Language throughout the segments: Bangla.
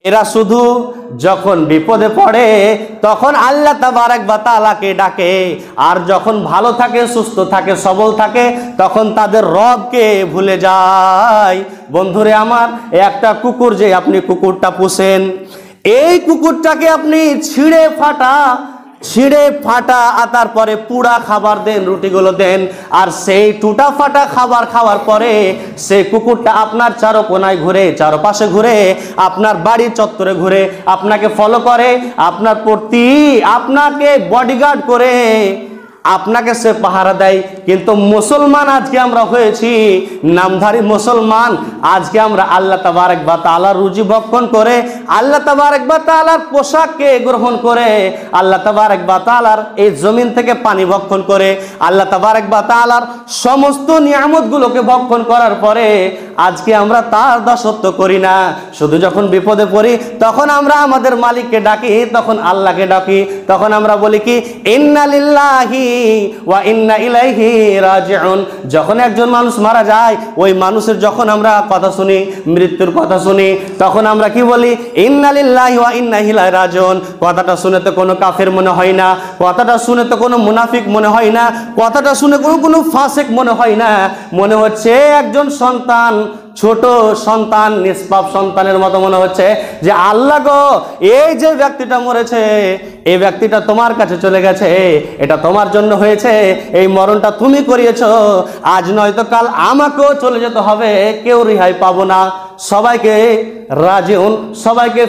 এরা শুধু যখন বিপদে পড়ে তখন আল্লাহ তাবারক ওয়া তাআলাকে ডাকে, আর যখন ভালো থাকে, সুস্থ থাকে, সবল থাকে, তখন তাদের রবকে ভুলে যায়। বন্ধুরে আমার, একটা কুকুর যে আপনি কুকুরটা পোষেন, এই কুকুরটাকে আপনি ছিঁড়ে ফাটা আর তারপরে পুরা খাবার দেন, রুটিগুলো দেন, আর সেই টুটা ফাটা খাবার খাওয়ার পরে সেই কুকুরটা আপনার চারকোনায় ঘুরে, চারপাশে ঘুরে, আপনার বাড়ির চত্বরে ঘুরে, আপনাকে ফলো করে, আপনাকে বডিগার্ড করে, আপনাকে সে পাহারা দেয়। কিন্তু মুসলমান আজকে আমরা হয়েছি নামধারী মুসলমান, আজকে আমরা আল্লাহ তাবারক ওয়া তাআলার রুজি ভক্ষণ করে, আল্লাহ তাবারক ওয়া তাআলার পোশাককে গ্রহণ করে, আল্লাহ তাবারক ওয়া তাআলার এই জমিন থেকে পানি ভক্ষণ করে, আল্লাহ তাবারক ওয়া তাআলার সমস্ত নিয়ামতগুলোকে ভক্ষণ করার পরে আজকে আমরা তার দাসত্ব করি না। শুধু যখন বিপদে পড়ি তখন আমরা আমাদের মালিককে ডাকি, তখন আল্লাহকে ডাকি, তখন আমরা বলি কি ইন্না লিল্লাহি ওয়া ইন্না ইলাইহি রাজিউন। যখন একজন মানুষ মারা যায়, ওই মানুষের যখন আমরা কথা শুনি, মৃত্যুর কথা শুনি, তখন আমরা কি বলি ইন্না লিল্লাহি ওয়া ইন্না ইলাইহি রাজিউন। কথাটা শুনে তো কোনো কাফের মনে হয় না, কথাটা শুনে তো কোনো মুনাফিক মনে হয় না, কথাটা শুনে কোনো ফাসিক মনে হয় না, মনে হচ্ছে একজন সন্তান, ছোট সন্তান, নিষ্পাপ সন্তানের মতো মনে হচ্ছে যে আল্লাহ গো, এই যে ব্যক্তিটা মরেছে, এই ব্যক্তিটা তোমার কাছে চলে গেছে, এটা তোমার জন্য হয়েছে, এই মরণটা তুমি করিয়েছ, আজ নয়তো কাল আমাকেও চলে যেতে হবে, কেউ রেহাই পাবো না, সবাইকে রাজিউন, সবাইকে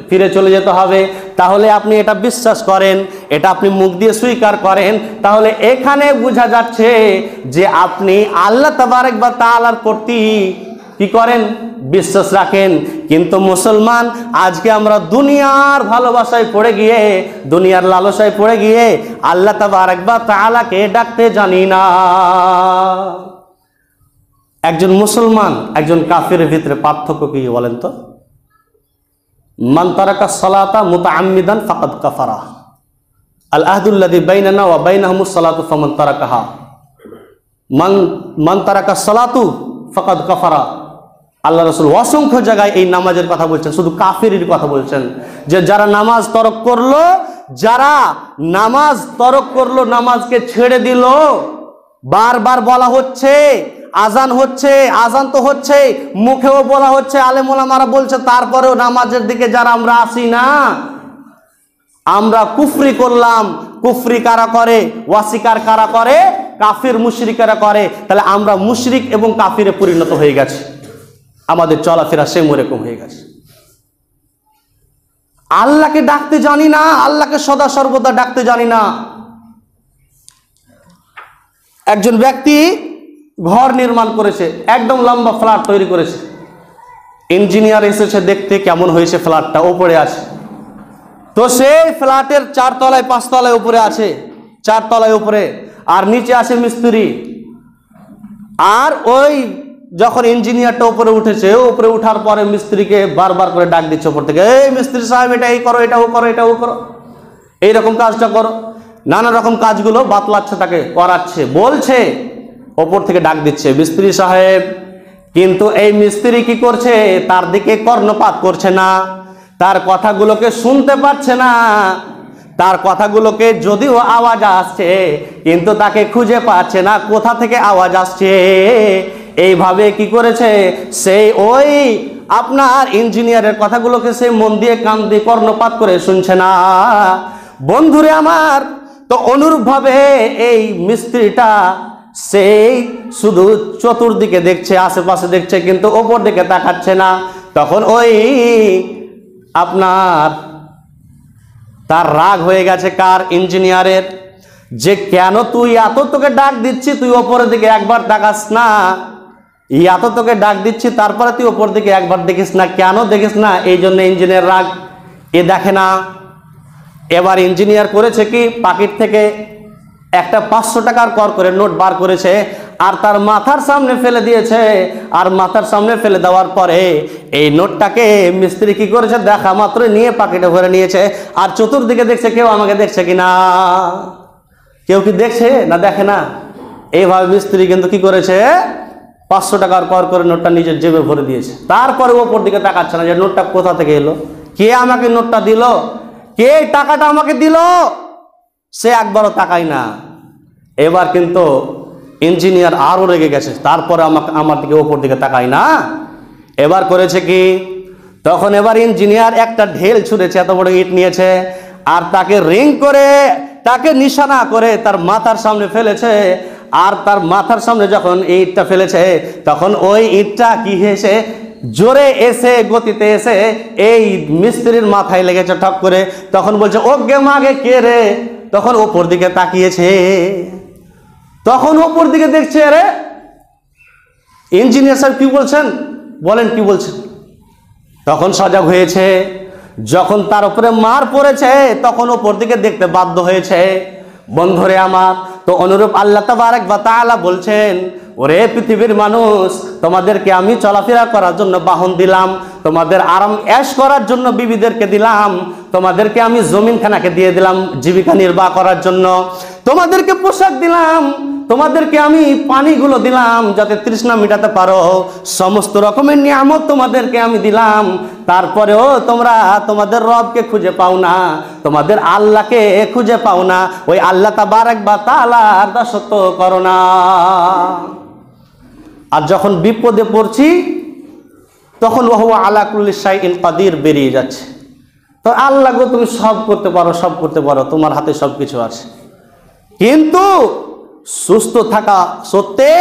ফিরে চলে যেতে হবে। তাহলে আপনি এটা বিশ্বাস করেন, এটা আপনি মুখ দিয়ে স্বীকার করেন, তাহলে এখানে বোঝা যাচ্ছে যে আপনি আল্লাহ তাবারক ওয়া তাআলার প্রতি কি করেন, বিশ্বাস রাখেন। কিন্তু মুসলমান আজকে আমরা দুনিয়ার ভালোবাসায় পড়ে গিয়ে, দুনিয়ার লালসায় পড়ে গিয়ে আল্লাহ তাবারক ওয়া তাআলাকে ডাকতে জানি না। একজন মুসলমান একজন কাফিরের ভিতরে পার্থক্য কি বলেন তো? মান তারাকা সালাতা মুতাআম্মিদান ফাকাদ কাফারা, আল আহদুল্লাযী বাইনানা ওয়া বাইনাহুমুস সালাতু ফামান তারাকাহা, মান তারাকা সালাতু ফাকাদ কাফারা। আল্লাহ রাসূল অসংখ্য জায়গায় এই নামাজের কথা বলছেন, শুধু কাফিরের কথা বলছেন, যে যারা নামাজ তরক করলো, যারা নামাজ তরক করলো, নামাজকে ছেড়ে দিল। বারবার বলা হচ্ছে, আজান হচ্ছে, আজান তো হচ্ছে, মুখেও বলা হচ্ছে, আলেম ওলামারা বলছে, তারপরেও নামাজের দিকে যারা আমরা আসি না, আমরা কুফরি করলাম। কুফরি কারা করে, ওয়াসিকার কারা করে, কাফির মুশরিকেরা করে। তাহলে আমরা মুশরিক এবং কাফিরে পরিণত হয়ে গেছি, আমাদের চলাফেরা সেম এরকম হয়ে গেছে। আল্লাহকে ডাকতে জানি না, আল্লাহকে সদা সর্বদা ডাকতে জানি না। একজন ব্যক্তি ঘর নির্মাণ করেছে, একদম লম্বা ফ্ল্যাট তৈরি করেছে, ইঞ্জিনিয়ার এসেছে দেখতে কেমন হয়েছে ফ্ল্যাটটা, ওপরে আছে। তো সেই ফ্ল্যাটের 4 তলায় 5 তলায় উপরে আছে, 4 তলায় উপরে, আর নিচে আছে মিস্ত্রি। আর ওই যখন ইঞ্জিনিয়ারটা উপরে উঠেছে, উপরে উঠার পরে মিস্ত্রিকে বারবার করে ডাক দিচ্ছে উপর থেকে, এই মিস্ত্রি সাহেব, এটা এই করো, এটাও করো, এটাও করো, এইরকম কাজটা করো, নানা রকম কাজগুলো বাতলাচ্ছে, তাকে করাচ্ছে, বলছে, ওপর থেকে ডাক দিচ্ছে মিস্ত্রি সাহেব। কিন্তু এই মিস্ত্রি কি করছে, তার দিকে কর্ণপাত করছে না, তার কথাগুলোকে শুনতে পাচ্ছে না, তার কথাগুলোকে যদিও আওয়াজ আসছে কিন্তু তাকে খুঁজে পাচ্ছে না কোথা থেকে আওয়াজ আসছে। এইভাবে কি করেছে, সেই ওই আপনার ইঞ্জিনিয়ারের কথাগুলোকে সে মন দিয়ে কান দিয়ে কর্ণপাত করে শুনছে না। বন্ধুরে আমার, তো অনুরূপভাবে এই মিস্ত্রিটা সেই শুধু চতুর্দিকে দেখছে, আশেপাশে দেখছে, কিন্তু ওপর দিকে তাকাচ্ছে না। তখন ওই আপনার তার রাগ হয়ে গেছে, কার, ইঞ্জিনিয়ারের, যে কেন তুই এত, তোকে ডাক দিচ্ছি, তুই ওপরের দিকে একবার তাকাস না, এত তোকে ডাক দিচ্ছি, তারপরে তুই ওপর দিকে একবার দেখিস না, কেন দেখিস না? এই জন্য ইঞ্জিনিয়ার রাগ, এ দেখে না। এবার ইঞ্জিনিয়ার করেছে কি, পকেট থেকে একটা 500 টাকার কর করে নোট বার করেছে, আর তার মাথার সামনে ফেলে দিয়েছে। আর মাথার সামনে ফেলে দেওয়ার পরে এই নোটটাকে মিস্ত্রি কি করেছে, দেখা মাত্র নিয়ে পকেটে ভরে নিয়েছে, আর চতুর্দিকে দেখছে কেউ আমাকে দেখছে কিনা, কেউ কি দেখছে না, দেখে না। এইভাবে মিস্ত্রি কিন্তু কি করেছে, 500 টাকার কর করে নোটটা নিজের জেবে ভরে দিয়েছে। তারপরে ওপর দিকে তাকাচ্ছে না যে নোটটা কোথা থেকে এলো, কে আমাকে নোটটা দিল, কে টাকাটা আমাকে দিল, সে একবারও তাকায় না। এবার কিন্তু ইঞ্জিনিয়ার আরও রেগে গেছে, তারপরে আমার দিকে ওপর দিকে তাকায় না। এবার করেছে কি, তখন এবার ইঞ্জিনিয়ার একটা ঢেল ছুঁড়েছে, এত বড় ইট নিয়েছে, আর তাকে রিং করে, তাকে নিশানা করে তার মাথার সামনে ফেলেছে। আর তার মাথার সামনে যখন ইটটা ফেলেছে, তখন ওই ইটটা কি হয়েছে, জোরে এসে গতিতে এসে এই মিস্ত্রির মাথায় লেগেছে ঠক করে। তখন বলছে ওকে মাগে কে রে, তখন ওপর দিকে তাকিয়েছে, তখন ওপর দিকে দেখছে, আরে ইঞ্জিনিয়ার সাহেব কি বলছেন, বলেন কি বলছেন। তখন সজাগ হয়েছে, যখন তার উপরে মার পড়েছে তখন ওপর দিকে দেখতে বাধ্য হয়েছে। বন্ধুরে আমার, তো অনুরূপ আল্লাহ তাবারক ওয়া তাআলা বলছেন, ওরে পৃথিবীর মানুষ, তোমাদেরকে আমি চলাফেরা করার জন্য বাহন দিলাম, তোমাদের আরাম ऐश করার জন্য বিবিদেরকে দিলাম, তোমাদেরকে আমি জমিনখানাকে দিয়ে দিলাম জীবিকা নির্বাহ করার জন্য, তোমাদেরকে পোশাক দিলাম, তোমাদেরকে আমি পানিগুলো দিলাম যাতে তৃষ্ণা মেটাতে পারো, সমস্ত রকমের নিয়ামত তোমাদেরকে আমি দিলাম। তারপরেও তোমরা তোমাদের রবকে খুঁজে পাও না, তোমাদের আল্লাহকে খুঁজে পাও না, ওই আল্লাহ তাবারক ওয়া তাআলার দাসত্ব করো না। আর যখন বিপদে পড়ছি তখন ওয়া হুয়া আলা কুল্লি শাইইন কাদির বেরিয়ে যাচ্ছে। তো আল্লাহ গো, তুমি সব করতে পারো, সব করতে পারো, তোমার হাতে সব কিছু আছে। কিন্তু সুস্থ থাকা সত্ত্বে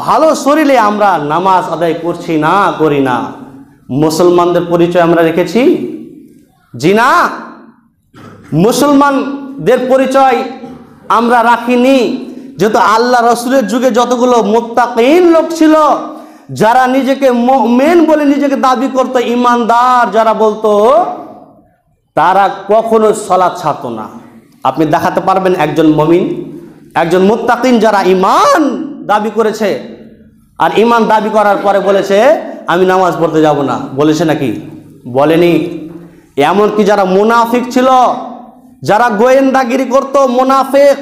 ভালো শরীরে আমরা নামাজ আদায় করছি না, করি না। মুসলমানদের পরিচয় আমরা রেখেছি? জি না, মুসলমানদের পরিচয় আমরা রাখিনি। যেহেতু আল্লাহ রসুলের যুগে যতগুলো মুত্তাকিন লোক ছিল, যারা নিজেকে মুমিন বলে নিজেকে দাবি করতো, ইমানদার যারা বলতো, তারা কখনো সালাত ছাড়তো না। আপনি দেখাতে পারবেন একজন মুমিন, একজন মুত্তাকিন যারা ঈমান দাবি করেছে, আর ঈমান দাবি করার পরে বলেছে আমি নামাজ পড়তে যাব না, বলেছে নাকি? বলেনি। এমনকি যারা মুনাফিক ছিল, যারা গোয়েন্দাগিরি করত, মুনাফিক,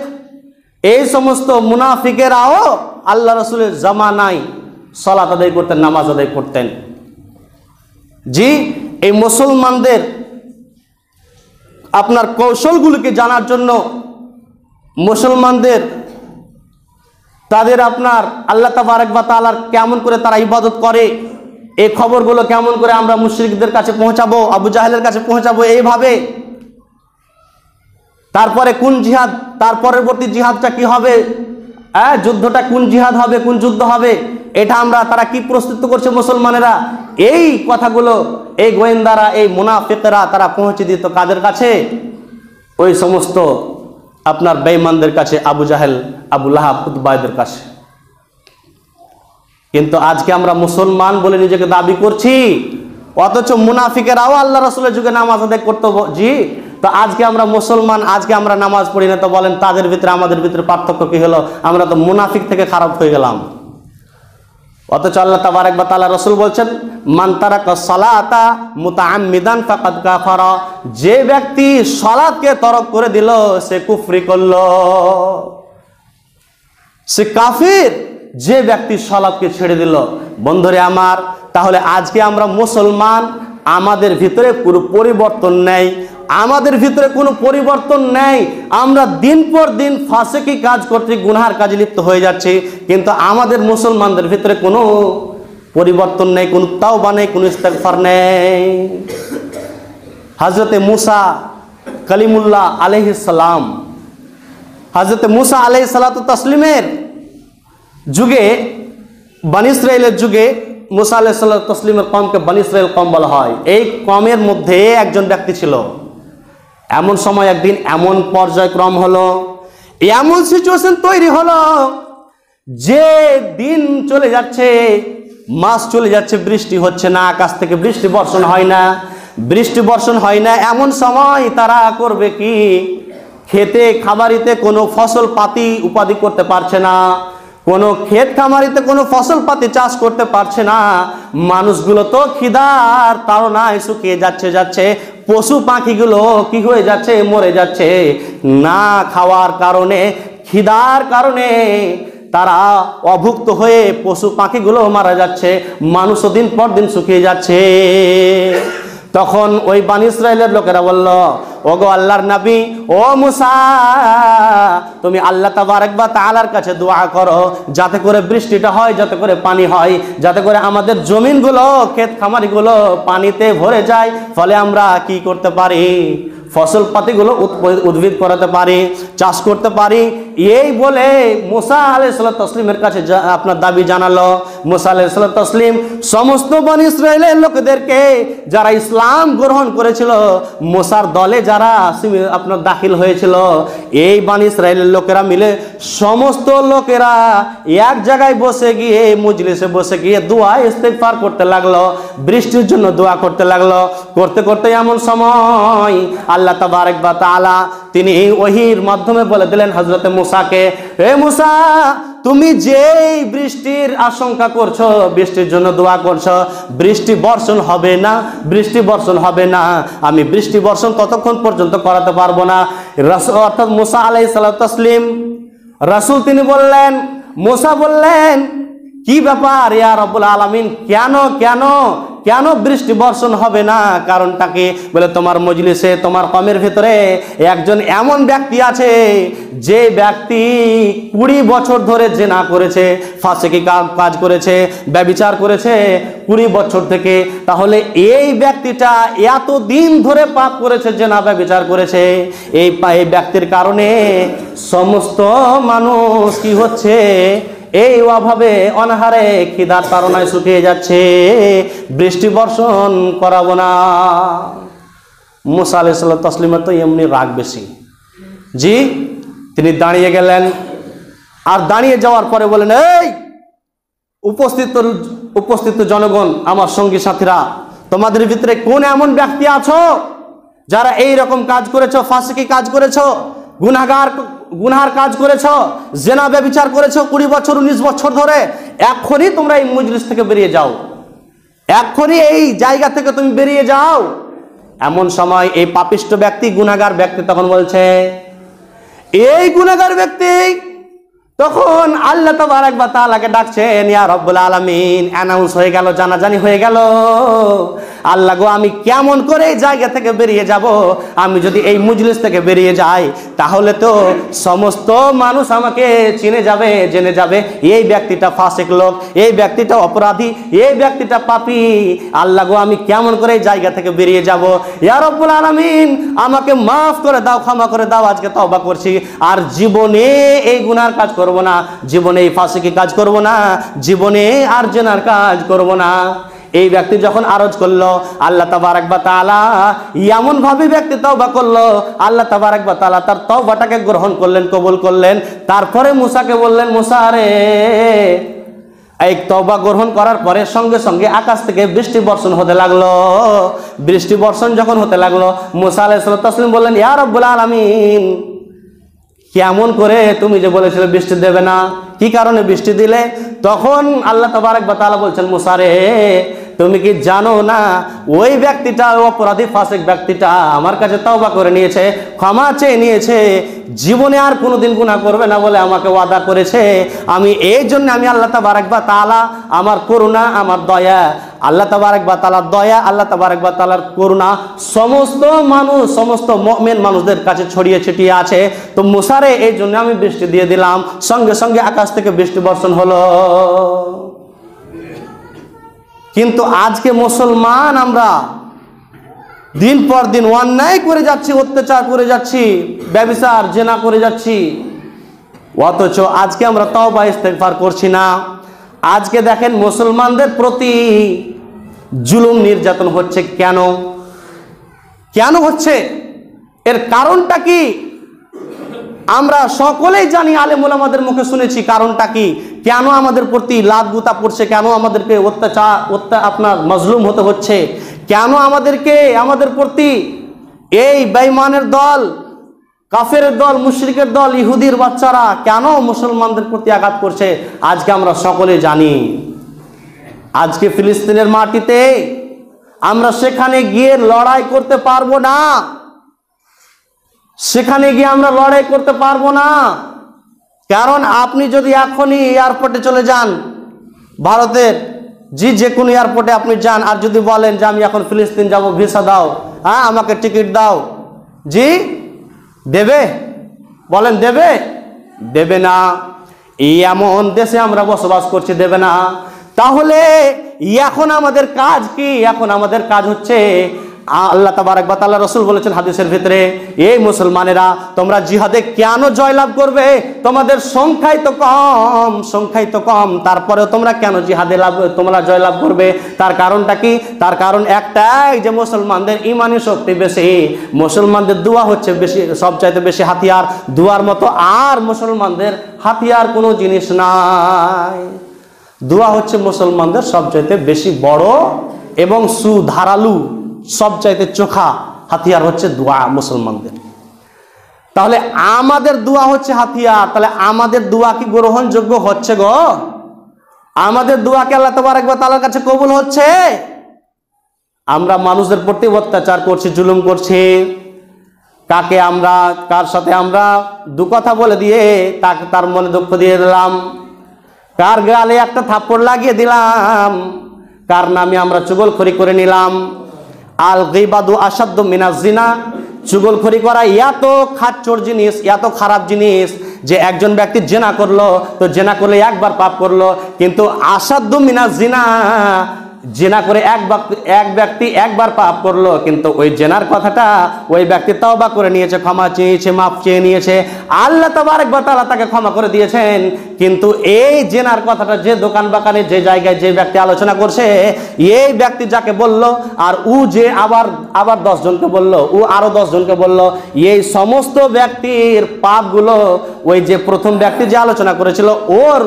এই সমস্ত মুনাফিকেরাও আল্লাহ রাসূলের জামানায় সালাত আদায় করতেন, নামাজ আদায় করতেন। জি, এই মুসলমানদের আপনার কৌশলগুলোকে জানার জন্য, মুসলমানদের তাদের আপনার আল্লাহ তাবারক ওয়া তাআলার কেমন করে তারা ইবাদত করে, এই খবরগুলো কেমন করে আমরা মুশরিকদের কাছে পৌঁছাবো, আবু জাহেলের কাছে পৌঁছাবো, এইভাবে। তারপরে কোন জিহাদ, তার পরবর্তী জিহাদটা কি হবে, যুদ্ধটা কোন জিহাদ হবে, কোন যুদ্ধ হবে, এটা আমরা, তারা কি প্রস্তুত করছে মুসলমানেরা, এই কথাগুলো এই গোয়েন্দারা, এই মুনাফিকরা তারা পৌঁছে দিত কাদের কাছে? ওই সমস্ত আপনার বেঈমানদের কাছে, আবু জাহেল, আবু লাহাব, উতবাদের কাছে। কিন্তু আজকে আমরা মুসলমান বলে নিজেকে দাবি করছি, অথচ মুনাফিকেরাও আল্লাহ রাসূলের যুগে নামাজ আদায় করতো। জি, তো আজকে আমরা মুসলমান, আজকে আমরা নামাজ পড়ি না, তো বলেন তাদের ভিতরে আমাদের ভিতরে পার্থক্য কি হলো? আমরা তো মুনাফিক থেকে খারাপ হয়ে গেলাম। অথচ আল্লাহ তাবারক ওয়া তাআলা রাসূল বলছেন, মান তারাকা সালাতা মুতাআম্মিদান ফাকাদ কাফারা, যে ব্যক্তি সালাতকে তরক করে দিল সে কুফরি করলো, সে কাফির। যে ব্যক্তি সালাতকে ছেড়ে দিল। বন্ধুরে আমার, তাহলে আজকে আমরা মুসলমান, আমাদের ভিতরে কোনো পরিবর্তন নেই, আমাদের ভিতরে কোনো পরিবর্তন নেই। আমরা দিন পর দিন ফাসিকি কাজ করতে, গুনাহের কাজে লিপ্ত হয়ে যাচ্ছি, কিন্তু আমাদের মুসলমানদের ভিতরে কোনো পরিবর্তন নেই, কোনো তাওবা নেই, কোনো ইস্তেগফার নেই। হযরতে মুসা কালিমুল্লাহ আলাইহিস সালাম, হযরতে মুসা আলাইহিস সালাতু তাসলিমের যুগে, বনি ইসরাইলের যুগে, মুসা আলাইহিস সালাতু তাসলিমের কওমকে বনি ইসরাইল কওম বলা হয়। এই কওমের মধ্যে একজন ব্যক্তি ছিল। এমন সময় একদিন এমন পর্যায়ক্রম হলো, এমন সিচুয়েশন তৈরি হলো, যে দিন চলে যাচ্ছে, মাস চলে যাচ্ছে, বৃষ্টি হচ্ছে না, আকাশ থেকে বৃষ্টি বর্ষণ হয় না, বৃষ্টি বর্ষণ হয় না। এমন সময় তারা করবে কি? খেতে খামারিতে কোনো ফসল পাতি উপাদি করতে পারছে না, কোনো ক্ষেত খামারিতে কোনো ফসল পাতি চাষ করতে পারছে না। মানুষগুলো তো খিদার তাড়নায় শুকিয়ে যাচ্ছে, পশু পাখিগুলো কি হয়ে যাচ্ছে? মরে যাচ্ছে, না খাওয়ার কারণে, খিদার কারণে তারা অভুক্ত হয়ে পশু পাখিগুলো মারা যাচ্ছে, মানুষও দিন পর দিন শুকিয়ে যাচ্ছে। তখন ওই বানি ইসরাইলের লোকেরা বলল, ওগো আল্লাহর নবী, ও মুসা, তুমি আল্লাহ তাবারক ওয়া তাআলার কাছে দোয়া করো যাতে করে বৃষ্টিটা হয়, যাতে করে পানি হয়, যাতে করে আমাদের জমিনগুলো, ক্ষেত খামারিগুলো পানিতে ভরে যায়, ফলে আমরা কি করতে পারি, ফসল পাতিগুলো উদ্ভিদ করাতে পারি, চাষ করতে পারি। এই বলে মুসা আলাইহিস সালাতু তাসলিমের কাছে আপনার দাবি জানালো। মুসা আলাইহিস সালাতু তাসলিম সমস্ত বনি ইসরাইলের লোকদেরকে, যারা ইসলাম গ্রহণ করেছিল, মুসার দলে যারা আপনার দাখিল হয়েছিল, এই বনি ইসরাইলের লোকেরা মিলে সমস্ত লোকেরা এক জায়গায় বসে গিয়ে, মজলিসে বসে গিয়ে দোয়া ইস্তেগফার করতে লাগলো, বৃষ্টির জন্য দোয়া করতে লাগলো। করতে করতে এমন সময় আল্লাহ তাবারক ওয়া তাআলা তিনি ওহীর মাধ্যমে বলে দিলেন হযরতে মুসাকে, হে মুসা, তুমি যেই বৃষ্টির আশঙ্কা করছো, বৃষ্টির জন্য দোয়া করছো, বৃষ্টি বর্ষণ হবে না, বৃষ্টি বর্ষণ হবে না, আমি বৃষ্টি বর্ষণ ততক্ষণ পর্যন্ত করাতে পারবো না। রাসূল অর্থাৎ মুসা আলাইহিস সালাতু তাসলিম রাসূল তিনি বললেন, মুসা বললেন, কি ব্যাপার ইয়া রব্বুল আলামিন, কেন কেন কেন বৃষ্টি বর্ষণ হবে না, কারণটা কি? বলে, তোমার মজলিসে, তোমার কমের ভিতরে একজন এমন ব্যক্তি আছে, যে ব্যক্তি 20 বছর ধরে জিনা করেছে, ফাসিকি কাজ করেছে, ব্যভিচার করেছে 20 বছর থেকে। তাহলে এই ব্যক্তিটা এত দিন ধরে পাপ করেছে, জিনা ব্যভিচার করেছে, এই ব্যক্তির কারণে সমস্ত মানুষ কি হচ্ছে, এই অভাবে অনাহারে খিদার তাড়নায় শুকিয়ে যাচ্ছে, বৃষ্টি বর্ষণ করাবো না। মুসা আলাইহিস সালাতু তাসলিমের তো এমনি রাগ বেশি, জি, তিনি দাঁড়িয়ে গেলেন। আর দাঁড়িয়ে যাওয়ার পরে বলেন, এই উপস্থিত জনগণ, আমার সঙ্গী সাথীরা, তোমাদের ভিতরে কোন এমন ব্যক্তি আছো যারা এই রকম কাজ করেছো, ফাসিকি কাজ করেছো, গুনার কাজ করেছো, জিনা ব্যভিচার করেছো 20 বছর 19 বছর ধরে, এখনই তোমরা এই মজলিস থেকে বেরিয়ে যাও, এখনই এই জায়গা থেকে তুমি বেরিয়ে যাও। এমন সময় এই পাপিষ্ট ব্যক্তি, গুনাহগার ব্যক্তি তখন বলছে, এই গুনাহগার ব্যক্তি তখন আল্লাহ তাবারক ওয়া তাআলাকে ডাকছেন, ইয়া রব্বুল আলামিন, অ্যানাউন্স হয়ে গেল, জানাজানি হয়ে গেল, আল্লাহ গো, আমি কেমন করে এই জায়গা থেকে বেরিয়ে যাব? আমি যদি এই মজলিস থেকে বেরিয়ে যাই, তাহলে তো সমস্ত মানুষ আমাকে চিনে যাবে, জেনে যাবে, এই ব্যক্তিটা ফাসিক লোক, এই ব্যক্তিটা অপরাধী, এই ব্যক্তিটা পাপী। আল্লাহ গো, আমি কেমন করে এই জায়গা থেকে বেরিয়ে যাব? ইয়া রব্বুল আলামিন, আমাকে মাফ করে দাও, ক্ষমা করে দাও, আজকে তওবা করছি, আর জীবনে এই গুনার কাজ করব না, জীবনে এই ফাসিকি কাজ করব না, জীবনে আর জিনার কাজ করব না। এই ব্যক্তি যখন আরজ করলো, আল্লাহ তাবারক ওয়া তাআলা এমন ভাবে ব্যক্তি তওবা করলো, আল্লাহ তাবারক ওয়া তাআলা তার তওবাটাকে গ্রহণ করলেন, কবুল করলেন। তারপরে মুসাকে বললেন, মুসা রে, এই তওবা গ্রহণ করার পরে সঙ্গে সঙ্গে আকাশ থেকে বৃষ্টি বর্ষণ হতে লাগলো। বৃষ্টি বর্ষণ যখন হতে লাগলো, মুসা আলাইহিস সালাতু তাসলিম বললেন, ইয়া রব্বুল আলামিন, কেমন করে তুমি যে বলেছিলে বৃষ্টি দেবে না, কি কারণে বৃষ্টি দিলে? তখন আল্লাহ তাবারক ওয়া তাআলা বলছেন, মুসা রে, তুমি কি জানো না, ওই ব্যক্তিটা, অপরাধী ফাসিক ব্যক্তিটা আমার কাছে তওবা করে নিয়েছে, ক্ষমা চেয়ে নিয়েছে, জীবনে আর কোনোদিন গুনাহ করবে না বলে আমাকে ওয়াদা করেছে। আমি এই জন্য আমি আল্লাহ তাবারক ওয়া তাআলা, আমার করুণা, আমার দয়া, আল্লাহ তাবারক ওয়া তাআলার দয়া, আল্লাহ তাবারক ওয়া তাআলার করুণা সমস্ত মানুষ, সমস্ত মুমিন মানুষদের কাছে ছড়িয়ে ছিটিয়ে আছে। তো মুসা রে, এই জন্য আমি বৃষ্টি দিয়ে দিলাম, সঙ্গে সঙ্গে আকাশ থেকে বৃষ্টি বর্ষণ হলো। কিন্তু আজকে মুসলমান আমরা দিন পর দিন অন্যায় করে যাচ্ছি, অত্যাচার করে যাচ্ছি, ব্যভিচার, জিনা করে যাচ্ছি, অথচ আজকে আমরা তওবা ইস্তেগফার করছি না। আজকে দেখেন মুসলমানদের প্রতি জুলুম নির্যাতন হচ্ছে, কেন কেন হচ্ছে? এর কারণটা কি? আমরা সকলেই জানি, আলেম ওলামাদের মুখে শুনেছি কারণটা কি, কেন আমাদের প্রতি লাত গুতা পড়ছে, কেন আমাদেরকে আপনার মজলুম হতে হচ্ছে, কেন আমাদের প্রতি এই বেঈমানের দল, কাফেরের দল, মুশরিকের দল, ইহুদির বাচ্চারা কেন মুসলমানদের প্রতি আঘাত করছে, আজকে আমরা সকলে জানি। আজকে ফিলিস্তিনের মাটিতে আমরা সেখানে গিয়ে লড়াই করতে পারবো না, সেখানে গিয়ে আমরা লড়াই করতে পারবো না। কারণ আপনি যদি এখনই এয়ারপোর্টে চলে যান, ভারতের যে কোনো এয়ারপোর্টে আপনি যান, আর যদি বলেন যে আমি এখন ফিলিস্তিন যাব, ভিসা দাও, হ্যাঁ আমাকে টিকিট দাও, জি দেবে? বলেন দেবে? দেবে না। এই এমন দেশে আমরা বসবাস করছি, দেবে না। তাহলে এখন আমাদের কাজ কি? এখন আমাদের কাজ হচ্ছে, আল্লাহ তাবারক ওয়া তাআলা, রাসূল বলেছেন হাদিসের ভিতরে, এই মুসলমানেরা তোমরা জিহাদে কেন জয়লাভ করবে? তোমাদের সংখ্যাই তো কম, তারপরেও তোমরা কেন জিহাদে তোমরা জয়লাভ করবে? তার কারণটা কি? তার কারণ একটাই, যে মুসলমানদের ঈমানি শক্তি বেশি, মুসলমানদের দোয়া হচ্ছে বেশি, সবচাইতে বেশি হাতিয়ার। দোয়ার মতো আর মুসলমানদের হাতিয়ার কোনো জিনিস নাই। দোয়া হচ্ছে মুসলমানদের সবচাইতে বেশি বড় এবং সুধারালু, সবচাইতে চোখা হাতিয়ার হচ্ছে দোয়া মুসলমানদের। তাহলে আমাদের দোয়া হচ্ছে হাতিয়ার, তাহলে আমাদের দোয়া কি গ্রহণযোগ্য হচ্ছে গো? আমাদের দোয়া কি আল্লাহ তাবারক ওয়া তাআলার কাছে কবুল হচ্ছে? আমরা মানুষদের প্রতি অত্যাচার করছি, জুলুম করছি, কার সাথে আমরা দু কথা বলে দিয়ে তার মনে দুঃখ দিয়ে দিলাম, কার গালে একটা থাপ্পড় লাগিয়ে দিলাম, কার নামে আমরা চুগলখড়ি করে নিলাম। আল গীবাদু আসাদ্দু মিনাজ জিনা, চুগলখড়ি করা এত খাচ্চর জিনিস, এত খারাপ জিনিস, যে একজন ব্যক্তি জেনা করলো, তো জেনা করলে একবার পাপ করলো, কিন্তু আসাদ্দু মিনাজ জিনা, জেনা করে এক ব্যক্তি একবার পাপ করলো, কিন্তু ওই জেনার কথাটা ওই ব্যক্তি তওবা করে নিয়েছে, ক্ষমা চেয়েছে, মাফ চেয়ে নিয়েছে, আল্লাহ তাবারক ওয়া তাআলা তাকে ক্ষমা করে দিয়েছেন। কিন্তু এই জেনার কথাটা যে দোকান বাগানে, যে জায়গায় যে ব্যক্তি আলোচনা করছে, এই ব্যক্তি যাকে বলল, আর ও যে আবার 10 জনকে বলল, ও আরো 10 জনকে বলল, এই সমস্ত ব্যক্তির পাপগুলো ওই যে প্রথম ব্যক্তি যে আলোচনা করেছিল ওর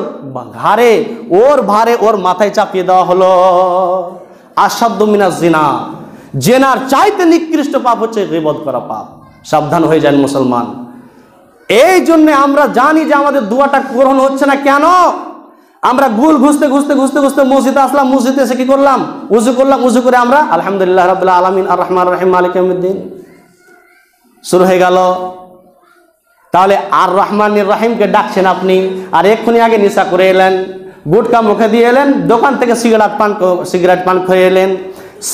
ঘাড়ে, ওর ভারে, ওর মাথায় চাপিয়ে দেওয়া হলো। আসাদ্দু মিনাজ জিনা, জেনার চাইতে নিকৃষ্ট পাপ হচ্ছে গীবত করা পাপ। সাবধান হয়ে যান মুসলমান। এই জন্য আমরা জানি যে আমাদের দোয়াটা গ্রহণ হচ্ছে না। কেন? আমরা ঘুরতে মসজিদে আসলাম, মসজিদে এসে কি করলাম? উযু করলাম, উযু করে আমরা আলহামদুলিল্লাহ রাব্বিল আলামিন আর রহমানির রহিম মালিক ইয়াউমিদ্দিন শুরু হয়ে গেল। তাহলে আর রহমানির রহিমকে ডাকছেন আপনি, আর এক্ষুনি আগে নেশা করে এলেন, গুটকা মুখে দিয়ে এলেন, দোকান থেকে সিগারেট পান করে এলেন,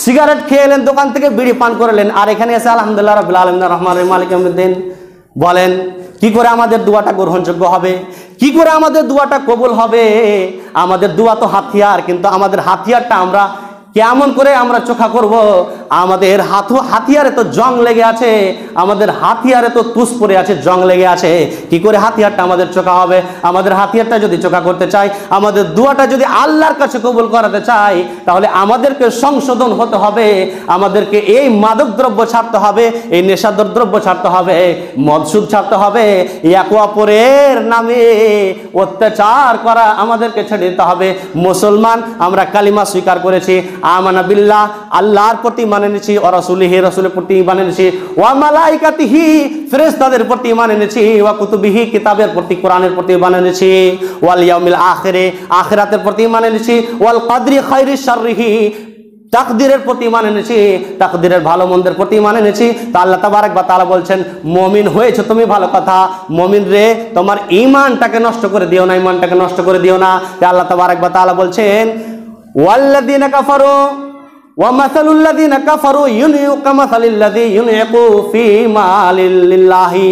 সিগারেট খেয়ে এলেন, দোকান থেকে বিড়ি পান করলেন, আর এখানে এসে আলহামদুলিল্লাহ রাব্বিল আলামিন আর রহমানির রহিম মালিক ইয়াউমিদ্দিন বলেন। কি করে আমাদের দোয়াটা গ্রহণযোগ্য হবে? কি করে আমাদের দোয়াটা কবুল হবে? আমাদের দোয়া তো হাতিয়ার, কিন্তু আমাদের হাতিয়ারটা আমরা কেমন করে আমরা চোখা করব? আমাদের হাতিয়ারে তো জং লেগে আছে, আমাদের হাতিয়ারে তো তুষ পড়ে আছে, জং লেগে আছে। কি করে হাতিয়ারটা আমাদের চোখা হবে? আমাদের হাতিয়ারটা যদি চোখা করতে চাই, আমাদের দোয়াটা যদি আল্লাহর কাছে কবুল করাতে চাই, তাহলে আমাদেরকে সংশোধন হতে হবে, আমাদেরকে এই মাদক দ্রব্য ছাড়তে হবে, এই নেশাদার দ্রব্য ছাড়তে হবে, মদসুদ ছাড়তে হবে, একে অপরের নামে অত্যাচার করা আমাদেরকে ছেড়ে দিতে হবে। মুসলমান আমরা কালিমা স্বীকার করেছি, আমানা বিল্লাহ, আল্লাহর প্রতি মানে নিয়েছি, ওয়া রাসূলিহি, রাসূলের প্রতি মানে নিয়েছি, ওয়া মালাইকাতিহি, ফেরেশতাদের প্রতি মানে নিয়েছি, ওয়া কুতুবিহি, কিতাবের প্রতি, কোরআনের প্রতি মানে নিয়েছি, ওয়াল ইয়াউমিল আখিরে, আখিরাতের প্রতি মানে নিয়েছি, ওয়াল কদরি খাইরি শাররিহি, তাকদীরের প্রতি মানে নিয়েছি, তাকদীরের ভালো মন্দের প্রতি মানে নিয়েছি। তা আল্লাহ তাবারক ওয়া তাআলা বলছেন, মুমিন হয়েছে তুমি, ভালো কথা, মুমিন রে তোমার ঈমানটাকে নষ্ট করে দিও না, ঈমানটাকে নষ্ট করে দিও না। তা আল্লাহ তাবারক ওয়া তাআলা বলছেন, ওয়াল্লাযীনা কাফারু ওয়া মাসালুল্লাযীনা কাফারু ইউনফিকু কামাসালিল্লাযী ইউনফিকু ফী মালিল্লাহি।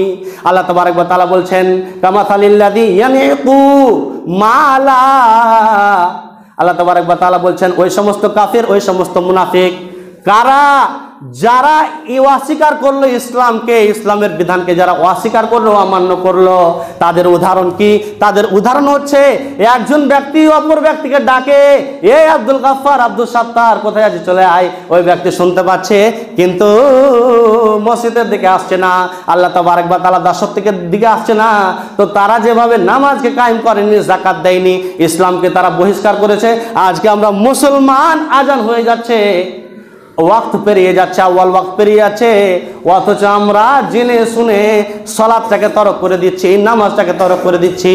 আল্লাহ তাবারক ওয়া তাআলা বলছেন, কামাসালিল্লাযী ইউনফিকু মালা। আল্লাহ তাবারক ওয়া তাআলা বলছেন, ওই সমস্ত কাফির, ওই সমস্ত মুনাফিক, কারা? যারা অস্বীকার করলো ইসলামকে, ইসলামের বিধানকে যারা অস্বীকার করলো, অমান্য করলো, তাদের উদাহরণ কি? তাদের উদাহরণ হচ্ছে, একজন ব্যক্তি অপর ব্যক্তিকে ডাকে, এই আব্দুল গাফফার, আব্দুল সাত্তার, কোথায় আছিস, চলে আয়। ওই ব্যক্তি শুনতে পাচ্ছে, কিন্তু মসজিদের দিকে আসছে না, আল্লাহ তাবারক ওয়া তাআলা দাসত্বের দিকে আসছে না। তো তারা যেভাবে নামাজকে কায়েম করেনি, যাকাত দেয়নি, ইসলামকে তারা বহিষ্কার করেছে। আজকে আমরা মুসলমান, আজান হয়ে যাচ্ছে, ওয়াক্ত পেরিয়ে যাচ্ছে, আউয়াল ওয়াক্ত পেরিয়ে যাচ্ছে, অথচ আমরা জেনে শুনে সালাতটাকে তরক করে দিচ্ছি, নামাজটাকে তরক করে দিচ্ছি।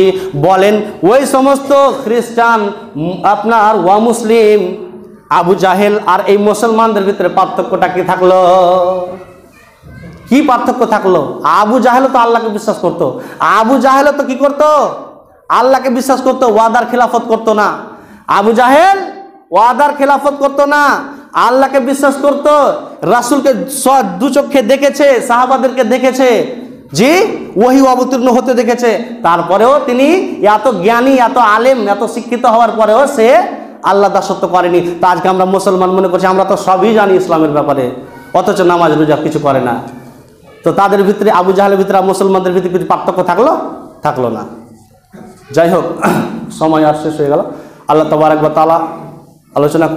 বলেন ওই সমস্ত খ্রিস্টান আপনার ওয়া মুসলিম আবু জাহেল আর এই মুসলমানদের ভিতরে পার্থক্যটা কি থাকলো? কি পার্থক্য থাকলো? আবু জাহেল তো আল্লাহকে বিশ্বাস করতো, আবু জাহেল তো কি করতো? আল্লাহকে বিশ্বাস করতো, ওয়াদার খেলাফত করতো না। আবু জাহেল ওয়াদার খেলাফত করতো না, আল্লাহকে বিশ্বাস করতো, রাসূলকে দু চোখে দেখেছে, সাহাবাদেরকে দেখেছে, জি ওহী অবতীর্ণ হতে দেখেছে। তারপরেও তিনি এত জ্ঞানী, এত আলেম, এত শিক্ষিত হওয়ার পরেও সে আল্লাহ দাসত্ব করেনি। তা আজকে আমরা মুসলমান মনে করছি আমরা তো সবই জানি ইসলামের ব্যাপারে, অথচ নামাজ রোজা কিছু করে না। তো তাদের ভিতরে, আবু জাহেলের ভিতরে মুসলমানদের ভিতরে কিছু পার্থক্য থাকলো না। যাই হোক, সময় আর শেষ হয়ে গেল। আল্লাহ তাবারক ওয়া তাআলা আলোচনা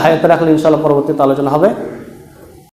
হায়াতে রাখলে ইনশাআল্লাহ পরবর্তীতে আলোচনা হবে।